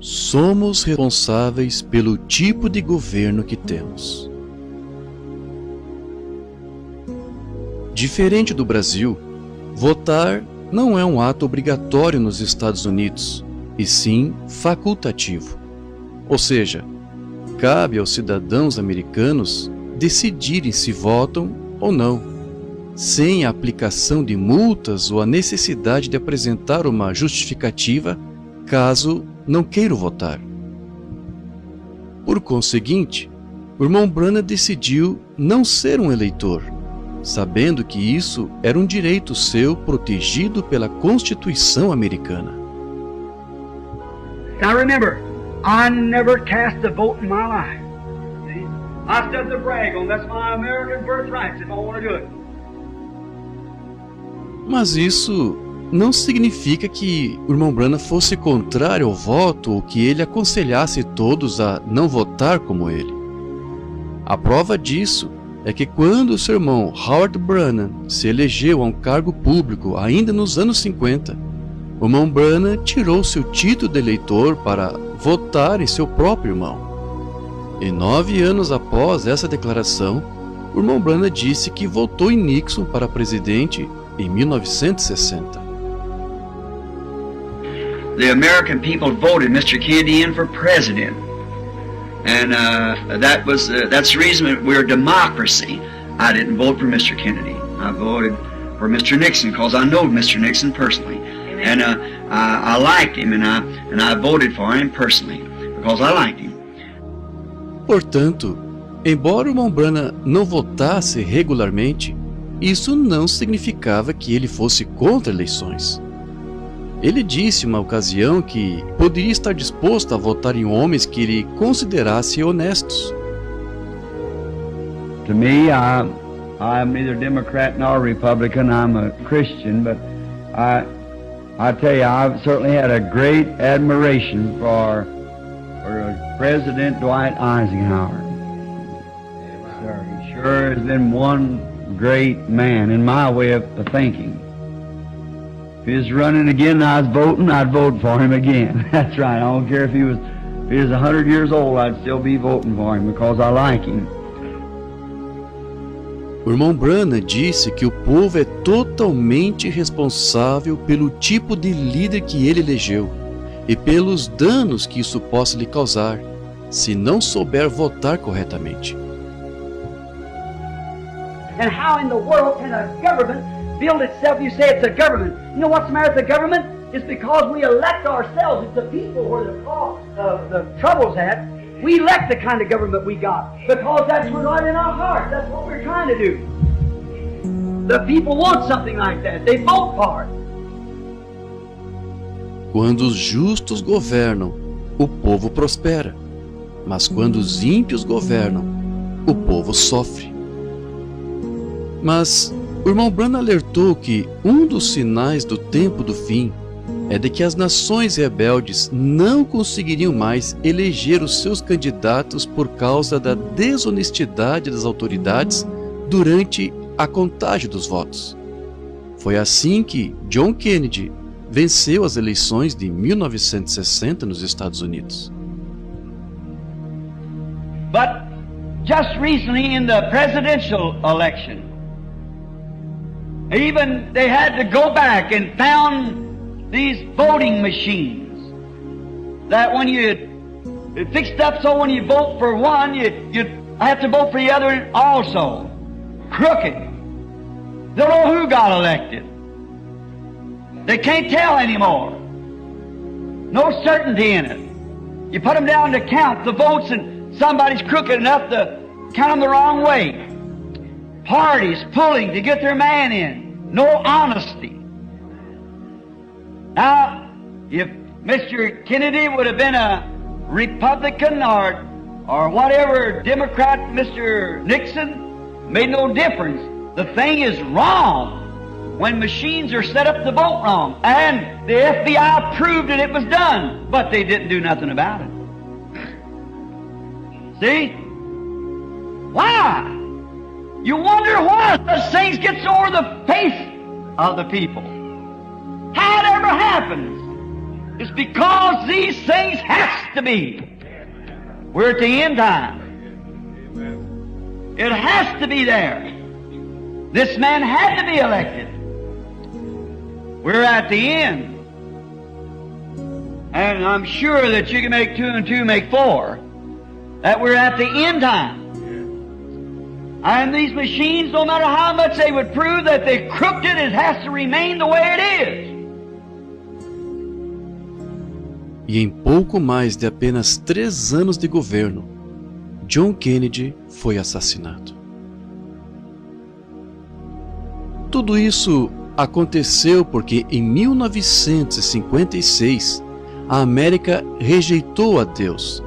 somos responsáveis pelo tipo de governo que temos. Diferente do Brasil, votar não é um ato obrigatório nos Estados Unidos, e sim facultativo. Ou seja, cabe aos cidadãos americanos decidirem se votam ou não, sem a aplicação de multas ou a necessidade de apresentar uma justificativa caso não queiram votar. Por conseguinte, o irmão Branham decidiu não ser um eleitor, sabendo que isso era um direito seu protegido pela Constituição americana. Now remember, I never cast a vote in my life. See? I stood to brag on that's my American birthright if I want to do it. Mas isso não significa que o irmão Branham fosse contrário ao voto ou que ele aconselhasse todos a não votar como ele. A prova disso é que quando o seu irmão Howard Branham se elegeu a um cargo público ainda nos anos 50, o irmão Branham tirou seu título de eleitor para votar em seu próprio irmão. E 9 anos após essa declaração, o irmão Branham disse que votou em Nixon para presidente em 1960. The American people voted Mr. Kennedy in for president. And that's the reason we're a democracy. I didn't vote for Mr. Kennedy. I voted for Mr. Nixon because I know Mr. Nixon personally. And I liked him, and I voted for him personally because I liked him. Portanto, embora o irmão Branham não votasse regularmente, isso não significava que ele fosse contra eleições. Ele disse em uma ocasião que poderia estar disposto a votar em homens que ele considerasse honestos. To me, I'm neither Democrat nor Republican. I'm a Christian, but I tell you, I've certainly had a great admiration for President Dwight Eisenhower. Sir, he sure has been one great man in my way of thinking. If he was running again and I was voting, I'd vote for him again. That's right. I don't care if he was 100 years old, I'd still be voting for him because I like him. O irmão Branham disse que o povo é totalmente responsável pelo tipo de líder que ele elegeu e pelos danos que isso possa lhe causar, se não souber votar corretamente. And how in the world can a government build itself? You say it's a government. You know what's the matter with the government? It's because we elect ourselves. It's the people where the trouble's at. We elect the kind of government we got because that's what's right in our heart. That's what we're trying to do. The people want something like that. They vote for it. Quando os justos governam, o povo prospera. Mas quando os ímpios governam, o povo sofre. Mas o irmão Branham alertou que um dos sinais do tempo do fim é de que as nações rebeldes não conseguiriam mais eleger os seus candidatos por causa da desonestidade das autoridades durante a contagem dos votos. Foi assim que John Kennedy venceu as eleições de 1960 nos Estados Unidos. But just recently in the presidential election, even they had to go back and found these voting machines that when you fixed up so when you vote for one, you have to vote for the other also. Crooked. Don't know who got elected. They can't tell anymore. No certainty in it. You put them down to count the votes and somebody's crooked enough to count them the wrong way. Parties pulling to get their man in. No honesty. Now, if Mr. Kennedy would have been a Republican or whatever, Democrat, Mr. Nixon, made no difference. The thing is wrong when machines are set up to vote wrong. And the FBI proved that it was done, but they didn't do nothing about it. See? Why? You wonder why such things get over the face of the people. How it ever happens. It's because these things has to be. We're at the end time. It has to be there. This man had to be elected. We're at the end. And I'm sure that you can make 2 and 2 make 4. That we're at the end time. And these machines, no matter how much they would prove that they're crooked, it has to remain the way it is. E em pouco mais de apenas 3 anos de governo, John Kennedy foi assassinado. Tudo isso aconteceu porque em 1956 a América rejeitou a Deus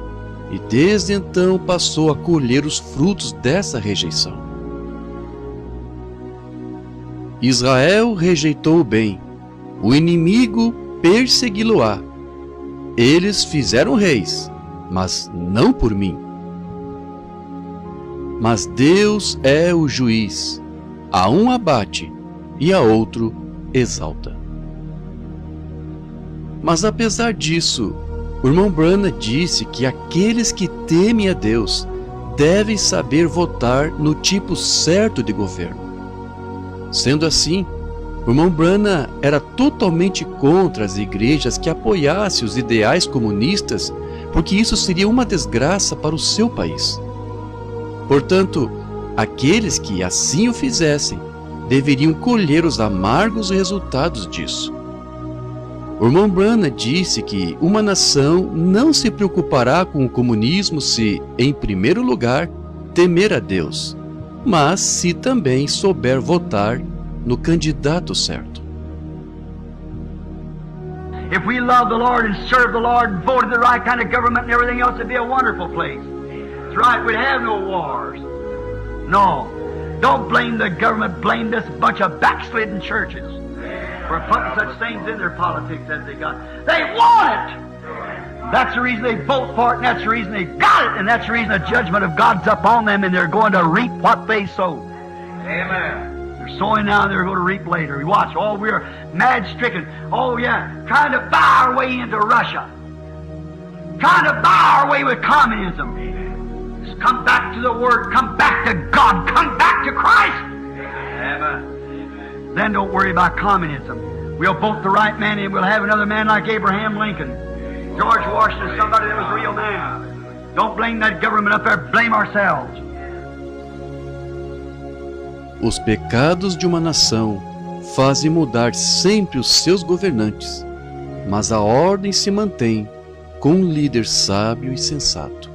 e desde então passou a colher os frutos dessa rejeição. Israel rejeitou o bem, o inimigo persegui-lo-á. Eles fizeram reis, mas não por mim. Mas Deus é o juiz, a um abate e a outro exalta. Mas apesar disso, o irmão Branham disse que aqueles que temem a Deus devem saber votar no tipo certo de governo. Sendo assim, o irmão Branham era totalmente contra as igrejas que apoiassem os ideais comunistas, porque isso seria uma desgraça para o seu país. Portanto, aqueles que assim o fizessem deveriam colher os amargos resultados disso. O irmão Branham disse que uma nação não se preocupará com o comunismo se, em primeiro lugar, temer a Deus, mas se também souber votar no candidato certo. If we love the Lord and serve the Lord and voted the right kind of government and everything else, it'd be a wonderful place. That's right, we'd have no wars. No, don't blame the government, blame this bunch of backslidden churches for putting such things in their politics as they got. They want it! That's the reason they vote for it, and that's the reason they got it, and that's the reason the judgment of God's up on them, and they're going to reap what they sow. Amen. They're sowing now, they're going to reap later. You watch, oh, we're mad-stricken. Oh, yeah, trying to buy our way into Russia. Trying to buy our way with communism. Just come back to the Word, come back to God, come back to Christ. Amen. Then don't worry about communism. We'll vote the right man and we'll have another man like Abraham Lincoln. George Washington, somebody that was a real man. Don't blame that government up there, blame ourselves. Os pecados de uma nação fazem mudar sempre os seus governantes, mas a ordem se mantém com um líder sábio e sensato.